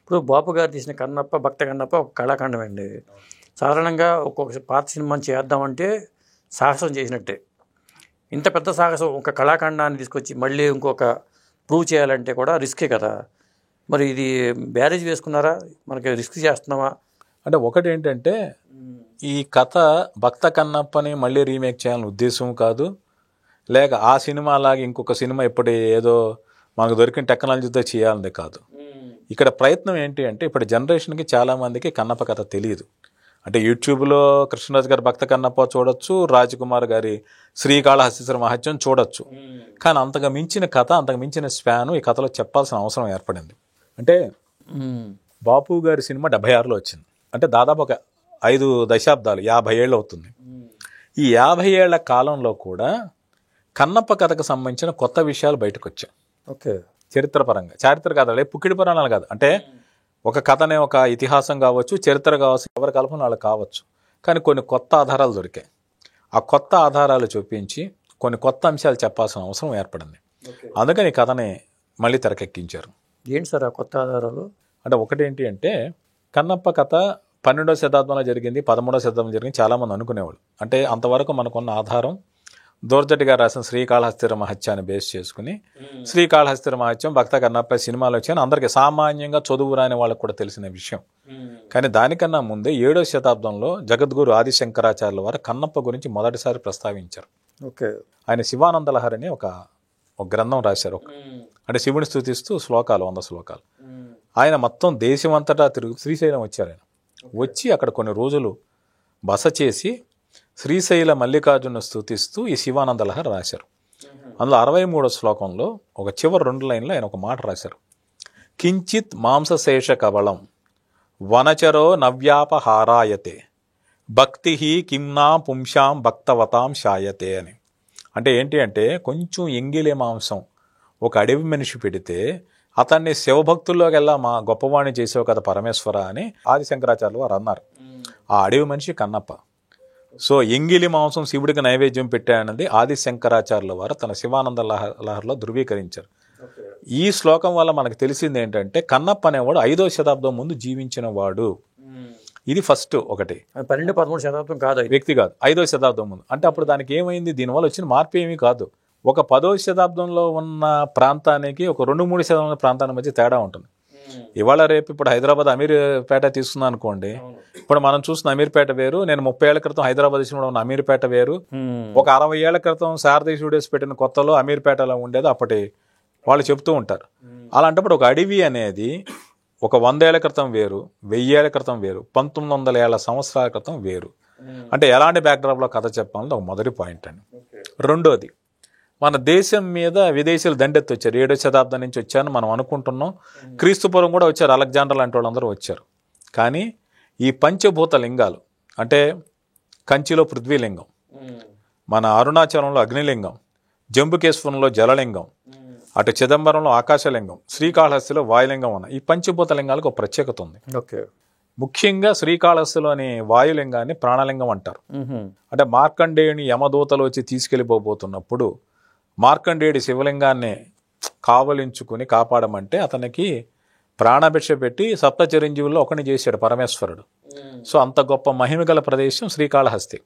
ఇప్పుడు బాపు గారు తీసిన కన్నప్ప భక్త కన్నప్ప ఒక కళాఖండం అండి. సాధారణంగా ఒక్కొక్క పాత సినిమాని చేద్దామంటే సాహసం చేసినట్టే. ఇంత పెద్ద సాహసం ఒక కళాఖండాన్ని తీసుకొచ్చి మళ్ళీ ఇంకొక ప్రూవ్ చేయాలంటే కూడా రిస్కే కదా. మరి ఇది బ్యారేజ్ వేసుకున్నారా, మనకి రిస్క్ చేస్తున్నామా? అంటే ఒకటి ఏంటంటే ఈ కథ భక్త కన్నప్పని మళ్ళీ రీమేక్ చేయాలని ఉద్దేశం కాదు, లేక ఆ సినిమా అలాగే ఇంకొక సినిమా ఇప్పుడు ఏదో మనకు దొరికిన టెక్నాలజీతో చేయాలనే కాదు. ఇక్కడ ప్రయత్నం ఏంటి అంటే ఇప్పుడు జనరేషన్కి చాలామందికి కన్నప్ప కథ తెలియదు. అంటే యూట్యూబ్లో కృష్ణరాజు గారి భక్త కన్నప్ప చూడొచ్చు, రాజకుమార్ గారి శ్రీకాళహస్తీశ్వర మహత్యం చూడొచ్చు. కానీ అంతగా మించిన కథ, అంతకు మించిన స్పాను ఈ కథలో చెప్పాల్సిన అవసరం ఏర్పడింది. అంటే బాపు గారి సినిమా 76లో వచ్చింది. అంటే దాదాపు ఒక 5 దశాబ్దాలు, 50 ఏళ్ళు అవుతుంది. ఈ 50 ఏళ్ల కాలంలో కూడా కన్నప్ప కథకు సంబంధించిన కొత్త విషయాలు బయటకు వచ్చాయి. ఓకే, చరిత్రపరంగా, చారిత్ర కథలే, పుక్కిడి పురాణాలు కాదు. అంటే ఒక కథనే ఒక ఇతిహాసం కావచ్చు, చరిత్ర కావచ్చు, ఎవరి కల్పన వాళ్ళు కావచ్చు. కానీ కొన్ని కొత్త ఆధారాలు దొరికాయి. ఆ కొత్త ఆధారాలు చూపించి కొన్ని కొత్త అంశాలు చెప్పాల్సిన అవసరం ఏర్పడింది. అందుకని ఈ కథని మళ్ళీ తెరకెక్కించారు. ఏంటి సార్ ఆ కొత్త ఆధారాలు? అంటే ఒకటేంటి అంటే కన్నప్ప కథ 12వ శతాబ్దంలో జరిగింది, 13వ శతాబ్దంలో జరిగింది చాలామంది అనుకునేవాళ్ళు. అంటే అంతవరకు మనకున్న ఆధారం దూర్జటి గారు రాసిన శ్రీకాళహస్తీశ్వర మహత్యాన్ని బేస్ చేసుకుని శ్రీకాళహస్తీశ్వర మహత్యం భక్త కన్నప్ప సినిమాలు వచ్చాయని అందరికీ సామాన్యంగా చదువు రాని వాళ్ళకు కూడా తెలిసిన విషయం. కానీ దానికన్నా ముందే 7వ శతాబ్దంలో జగద్గురు ఆదిశంకరాచార్యుల వారు కన్నప్ప గురించి మొదటిసారి ప్రస్తావించారు. ఓకే, ఆయన శివానంద లహరి అని ఒక గ్రంథం రాశారు. అంటే శివుని స్తుతిస్తూ శ్లోకాలు, 100 శ్లోకాలు. ఆయన మొత్తం దేశమంతటా తిరుగు శ్రీశైలం వచ్చారు. ఆయన వచ్చి అక్కడ కొన్ని రోజులు బస చేసి శ్రీశైల మల్లికార్జున స్తుతిస్తూ ఈ శివానంద లహరి రాశారు. అందులో 63వ శ్లోకంలో ఒక చివరి 2 లైన్లో ఆయన ఒక మాట రాశారు. కించిత్ మాంసశేష కవళం వనచరో నవ్యాపహారాయతే భక్తి కిమ్నా పుంశాం భక్తవతాం శాయతే అని. అంటే ఏంటి అంటే కొంచెం ఎంగిలి మాంసం ఒక అడవి మనిషి పెడితే అతన్ని శివభక్తుల్లోకెల్లా మా గొప్పవాణి చేసావు కదా పరమేశ్వర అని ఆదిశంకరాచార్యులు వారు అన్నారు. ఆ అడవి మనిషి కన్నప్ప. సో ఎంగిలి మాంసం శివుడికి నైవేద్యం పెట్టానన్నది ఆదిశంకరాచార్యుల వారు తన శివానంద లహరిలో ధృవీకరించారు. ఈ శ్లోకం వల్ల మనకు తెలిసింది ఏంటంటే కన్నప్ప అనేవాడు 5వ శతాబ్దం ముందు జీవించిన వాడు. ఇది ఫస్ట్ ఒకటి. 12-13 శతాబ్దం కాదు, వ్యక్తి కాదు, 5వ శతాబ్దం ముందు. అంటే అప్పుడు దానికి ఏమైంది, దీనివల్ల వచ్చిన మార్పు ఏమీ కాదు. ఒక 10వ శతాబ్దంలో ఉన్న ప్రాంతానికి ఒక 2-3 శతాబ్దాల ప్రాంతాల మధ్య తేడా ఉంటుంది. ఇవాళ రేపు ఇప్పుడు హైదరాబాద్ అమీర్పేట తీసుకున్నా అనుకోండి, ఇప్పుడు మనం చూసిన అమీర్పేట వేరు, నేను 30 ఏళ్ల క్రితం హైదరాబాద్ ఉన్న అమీర్పేట వేరు, ఒక 60 ఏళ్ల క్రితం శారదీ స్టూడియోస్ పెట్టిన కొత్తలో అమీర్పేటలో ఉండేది అప్పటి వాళ్ళు చెప్తూ ఉంటారు. అలాంటప్పుడు ఒక అడవి అనేది ఒక 100 ఏళ్ల క్రితం వేరు, 1000 ఏళ్ల క్రితం వేరు, 1900 ఏళ్ల సంవత్సరాల క్రితం వేరు. అంటే ఎలాంటి బ్యాక్డ్రాప్లో కథ చెప్పాలని ఒక మొదటి పాయింట్ అండి. రెండోది, మన దేశం మీద విదేశీయులు దండెత్తి వచ్చారు. 7వ శతాబ్దం నుంచి వచ్చారని మనం అనుకుంటున్నాం. క్రీస్తుపూర్వం కూడా వచ్చారు, అలెగ్జాండర్ లాంటి వాళ్ళందరూ వచ్చారు. కానీ ఈ పంచభూత లింగాలు అంటే కంచిలో పృథ్వీలింగం, మన అరుణాచలంలో అగ్నిలింగం, జంబుకేశ్వరంలో జలలింగం, అటు చిదంబరంలో ఆకాశలింగం, శ్రీకాళహస్తిలో వాయులింగం ఉన్న ఈ పంచభూత లింగాలకు ఒక ప్రత్యేకత ఉంది. ఓకే, ముఖ్యంగా శ్రీకాళహస్తిలోని వాయులింగాన్ని ప్రాణలింగం అంటారు. అంటే మార్కండేయుని యమదూతలు వచ్చి తీసుకెళ్ళిపోతున్నప్పుడు మార్కండేయుడి శివలింగాన్ని కావలించుకుని కాపాడమంటే అతనికి ప్రాణభిక్ష పెట్టి సప్త చిరంజీవుల్లో ఒకని చేశాడు పరమేశ్వరుడు. సో అంత గొప్ప మహిమగల ప్రదేశం శ్రీకాళహస్తి.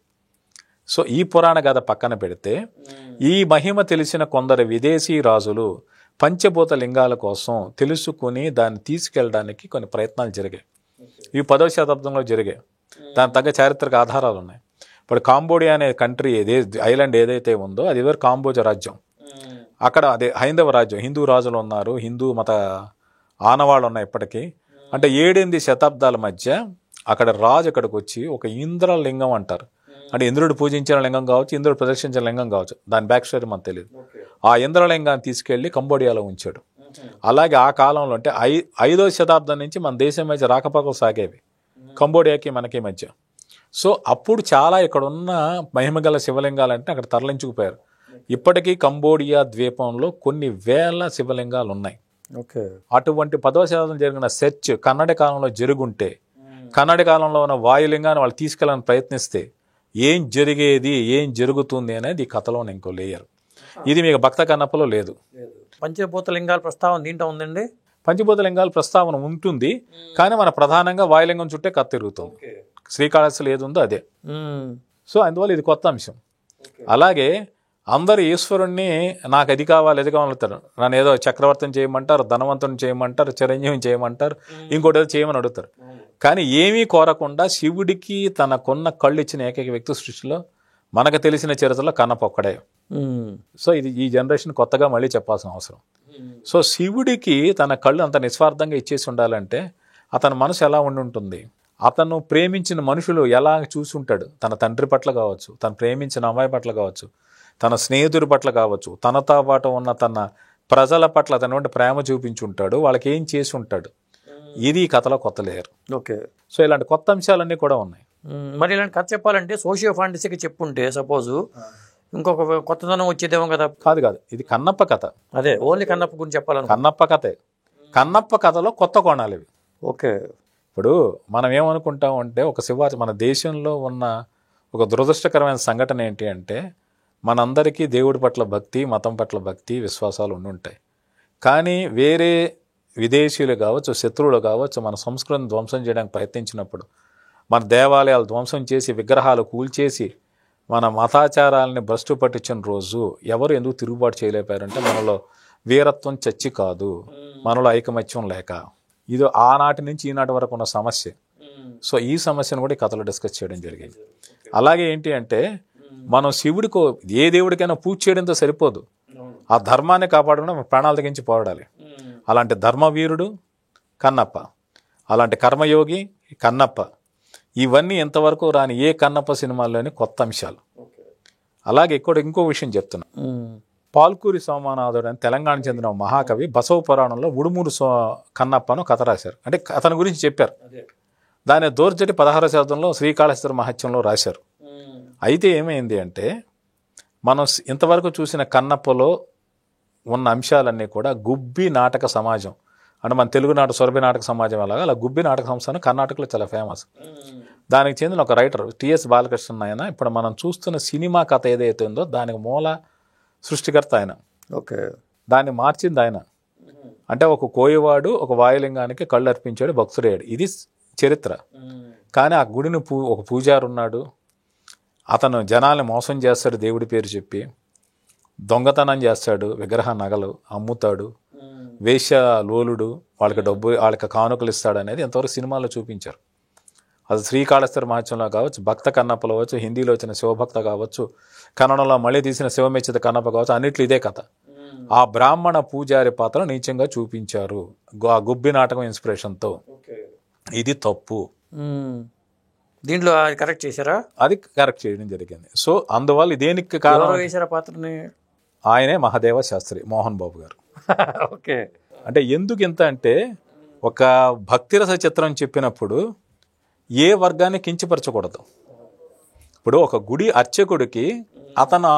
సో ఈ పురాణ గాథ పక్కన పెడితే ఈ మహిమ తెలిసిన కొందరు విదేశీ రాజులు పంచభూత లింగాల కోసం తెలుసుకుని దాన్ని తీసుకెళ్ళడానికి కొన్ని ప్రయత్నాలు జరిగాయి. ఇవి 10వ శతాబ్దంలో జరిగాయి. దాని తగ్గ చారిత్రక ఆధారాలు ఉన్నాయి. ఇప్పుడు కాంబోడియా అనే కంట్రీ ఐలాండ్ ఏదైతే ఉందో అది ఎవరు కాంబోజ రాజ్యం. అక్కడ అదే హైందవ రాజ్యం, హిందూ రాజులు ఉన్నారు, హిందూ మత ఆనవాళ్ళు ఉన్నాయి ఇప్పటికీ. అంటే 7-8 శతాబ్దాల మధ్య అక్కడ రాజు అక్కడికి వచ్చి ఒక ఇంద్రలింగం అంటారు, అంటే ఇంద్రుడు పూజించిన లింగం కావచ్చు, ఇంద్రుడు ప్రదర్శించిన లింగం కావచ్చు, దాని బ్యాక్ స్టోరీ మనకు తెలియదు. ఆ ఇంద్రలింగాన్ని తీసుకెళ్లి కంబోడియాలో ఉంచాడు. అలాగే ఆ కాలంలో అంటే 5వ శతాబ్దం నుంచి మన దేశం మధ్య రాకపోకలు సాగేవి కంబోడియాకి మనకి మధ్య. సో అప్పుడు చాలా ఇక్కడ ఉన్న మహిమగల శివలింగాలంటే అక్కడ తరలించుకుపోయారు. ఇప్పటికీ కంబోడియా ద్వీపంలో కొన్ని వేల శివలింగాలు ఉన్నాయి. ఓకే, అటువంటి 10వ శతాబ్దం జరిగిన సెర్చ్ కన్నడ కాలంలో జరుగుంటే, కన్నడ కాలంలో ఉన్న వాయులింగాన్ని వాళ్ళు తీసుకెళ్ళాలని ప్రయత్నిస్తే ఏం జరిగేది, ఏం జరుగుతుంది అనేది ఈ కథలో ఇంకో లేయర్. ఇది మీకు భక్త కన్నప్పలో లేదు. పంచభూత లింగాల ప్రస్తావన దీంట్లో ఉందండి. పంచభూత లింగాల ప్రస్తావన ఉంటుంది, కానీ మన ప్రధానంగా వాయులింగం చుట్టే కథ తిరుగుతుంది. శ్రీకాళహస్తిలో ఏది ఉందో అదే. సో అందువల్ల ఇది కొత్త అంశం. అలాగే అందరు ఈశ్వరుణ్ణి నాకు అది కావాలి అది కావాలంటారు. నన్ను ఏదో చక్రవర్తిని చేయమంటారు, ధనవంతుని చేయమంటారు, చిరంజీవిని చేయమంటారు, ఇంకోటి ఏదో చేయమని అడుగుతారు. కానీ ఏమీ కోరకుండా శివుడికి తనకున్న కళ్ళు ఇచ్చిన ఏకైక వ్యక్తి సృష్టిలో మనకు తెలిసిన చరిత్రలో కన్నప్ప ఒక్కడే. సో ఇది ఈ జనరేషన్ కొత్తగా మళ్ళీ చెప్పాల్సిన అవసరం. సో శివుడికి తన కళ్ళు అంత నిస్వార్థంగా ఇచ్చేసి ఉండాలంటే అతని మనసు ఎలా ఉండి ఉంటుంది, అతను ప్రేమించిన మనుషులు ఎలా చూసి ఉంటాడు, తన తండ్రి పట్ల కావచ్చు, తను ప్రేమించిన అమ్మాయి పట్ల కావచ్చు, తన స్నేహితుడి పట్ల కావచ్చు, తనతో పాటు ఉన్న తన ప్రజల పట్ల అతను ప్రేమ చూపించి ఉంటాడు, వాళ్ళకి ఏం చేసి ఉంటాడు. ఇది ఈ కథలో కొత్త లేయర్. ఓకే. సో ఇలాంటి కొత్త అంశాలన్నీ కూడా ఉన్నాయి. మరి ఇలాంటి కథ చెప్పాలంటే సోషియో ఫాంటసీకి చెప్పుంటే సపోజు ఇంకొక కొత్తదనం వచ్చేదేమో కదా. కాదు, ఇది కన్నప్ప కథ. అదే ఓన్లీ కన్నప్ప గురించి చెప్పాలను. కన్నప్ప కథే. కన్నప్ప కథలో కొత్త కోణాలు ఇవి. ఓకే. ఇప్పుడు మనం ఏమనుకుంటామంటే ఒక శివాజీ మన దేశంలో ఉన్న ఒక దురదృష్టకరమైన సంఘటన ఏంటి అంటే మనందరికీ దేవుడి పట్ల భక్తి, మతం పట్ల భక్తి, విశ్వాసాలు ఉండుంటాయి. కానీ వేరే విదేశీయులు కావచ్చు, శత్రువులు కావచ్చు, మన సంస్కృతిని ధ్వంసం చేయడానికి ప్రయత్నించినప్పుడు, మన దేవాలయాలు ధ్వంసం చేసి విగ్రహాలు కూల్చేసి మన మతాచారాలని భ్రష్టు పట్టించిన రోజు ఎవరు ఎందుకు తిరుగుబాటు చేయలేపారంటే మనలో వీరత్వం చచ్చి కాదు, మనలో ఐకమత్యం లేక. ఇది ఆనాటి నుంచి ఈనాటి వరకు ఉన్న సమస్య. సో ఈ సమస్యను కూడా ఈ కథలో డిస్కస్ చేయడం జరిగింది. అలాగే ఏంటి అంటే మనం శివుడికో ఏ దేవుడికైనా పూజ చేయడంతో సరిపోదు, ఆ ధర్మాన్ని కాపాడడం ప్రాణాలు తెగించి పోరాడాలి. అలాంటి ధర్మవీరుడు కన్నప్ప, అలాంటి కర్మయోగి కన్నప్ప, ఇవన్నీ ఎంతవరకు రాని ఏ కన్నప్ప సినిమాల్లోని కొత్త అంశాలు. అలాగే ఇక్కడ ఇంకో విషయం చెప్తున్నా. పాల్కూరి సోమనాథుడు అని తెలంగాణ చెందిన మహాకవి బసవ పురాణంలో ఉడుమూరు కన్నప్పను కథ రాశారు. అంటే అతని గురించి చెప్పారు. దాని దోర్జటి 16వ శతాబ్దంలో శ్రీకాళహస్తి మహత్యంలో రాశారు. అయితే ఏమైంది అంటే మనం ఇంతవరకు చూసిన కన్నప్పలో ఉన్న అంశాలన్నీ కూడా గుబ్బి నాటక సమాజం అంటే మన తెలుగునాట సొరబి నాటక సమాజం అలాగా అలా గుబ్బి నాటక సంస్థ కర్ణాటకలో చాలా ఫేమస్. దానికి చెందిన ఒక రైటర్ టిఎస్ బాలకృష్ణ ఆయన ఇప్పుడు మనం చూస్తున్న సినిమా కథ ఏదైతే ఉందో దానికి మూల సృష్టికర్త ఆయన. ఓకే. దాన్ని మార్చింది ఆయన. అంటే ఒక కోయవాడు ఒక వాయులింగానికి కళ్ళు అర్పించాడు, భక్తుడయ్యాడు, ఇది చరిత్ర. కానీ ఆ గుడిని ఒక పూజారు ఉన్నాడు, అతను జనాల్ని మోసం చేస్తాడు, దేవుడి పేరు చెప్పి దొంగతనం చేస్తాడు, విగ్రహ నగలు అమ్ముతాడు, వేశ్య లోలుడు, వాళ్ళకి డబ్బు వాళ్ళకి కానుకలు ఇస్తాడు అనేది ఎంతవరకు సినిమాలో చూపించారు. అది శ్రీకాళహస్తి మహత్యంలో కావచ్చు, భక్త కన్నప్పలో కావచ్చు, హిందీలో వచ్చిన శివభక్త కావచ్చు, కన్నడంలో మళ్ళీ తీసిన శివమెచ్చిత కన్నప్ప కావచ్చు, అన్నిట్లో ఇదే కథ. ఆ బ్రాహ్మణ పూజారి పాత్ర నీచంగా చూపించారు ఆ గుబ్బి నాటకం ఇన్స్పిరేషన్తో. ఇది తప్పు. దీంట్లో కరెక్ట్ చేశారా? అది కరెక్ట్ చేయడం జరిగింది. సో అందువల్ల దేనికి కారణం వేశారా పాత్రని? ఆయనే మహాదేవ శాస్త్రి మోహన్ బాబు గారు. ఓకే. అంటే ఎందుకు ఇంత అంటే ఒక భక్తిరస చిత్రం చెప్పినప్పుడు ఏ వర్గాన్ని కించపరచకూడదు. ఇప్పుడు ఒక గుడి అర్చకుడికి అతను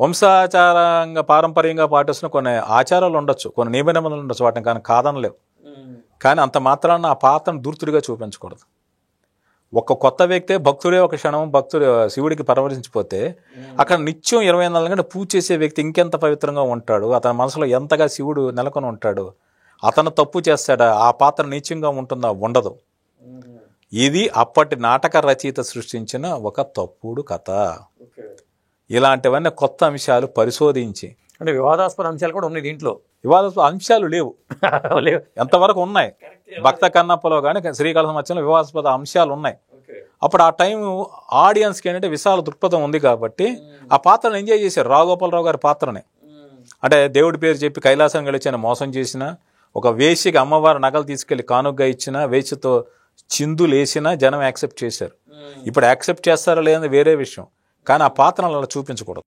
వంశాచారంగా పారంపర్యంగా పాటిస్తున్న కొన్ని ఆచారాలు ఉండొచ్చు, కొన్ని నియమ నిబంధనలు ఉండొచ్చు, వాటిని కానీ కాదనలేవు. కానీ అంత మాత్రాన ఆ పాత్రను దూర్తుడిగా చూపించకూడదు. ఒక కొత్త వ్యక్తే భక్తుడే ఒక క్షణం భక్తుడు శివుడికి పరవశించిపోతే అక్కడ నిత్యం 24 గంటలు పూజ చేసే వ్యక్తి ఇంకెంత పవిత్రంగా ఉంటాడు, అతని మనసులో ఎంతగా శివుడు నెలకొని ఉంటాడు, అతను తప్పు చేస్తాడా, ఆ పాత్ర నిత్యంగా ఉంటుందా, ఉండదు. ఇది అప్పటి నాటక రచయిత సృష్టించిన ఒక తప్పుడు కథ. ఇలాంటివన్నీ కొత్త అంశాలు పరిశోధించి, అంటే వివాదాస్పద అంశాలు కూడా ఉన్నాయి దీంట్లో. వివాదాస్పద అంశాలు లేవు, ఎంతవరకు ఉన్నాయి భక్త కన్నప్పలో కానీ శ్రీకాళహస్తి మధ్యలో వివాదాస్పద అంశాలు ఉన్నాయి. అప్పుడు ఆ టైం ఆడియన్స్కి ఏంటంటే విశాల దృక్పథం ఉంది కాబట్టి ఆ పాత్రను ఎంజాయ్ చేశారు. రాఘగోపాలరావు గారి పాత్రని అంటే దేవుడి పేరు చెప్పి కైలాసం గెలిచిన మోసం చేసిన, ఒక వేశ్యకి అమ్మవారి నగలు తీసుకెళ్లి కానుగ్గా ఇచ్చిన, వేశ్యతో చిందులేసిన జనం యాక్సెప్ట్ చేశారు. ఇప్పుడు యాక్సెప్ట్ చేస్తారా లేదని వేరే విషయం, కానీ ఆ పాత్రను అలా చూపించకూడదు.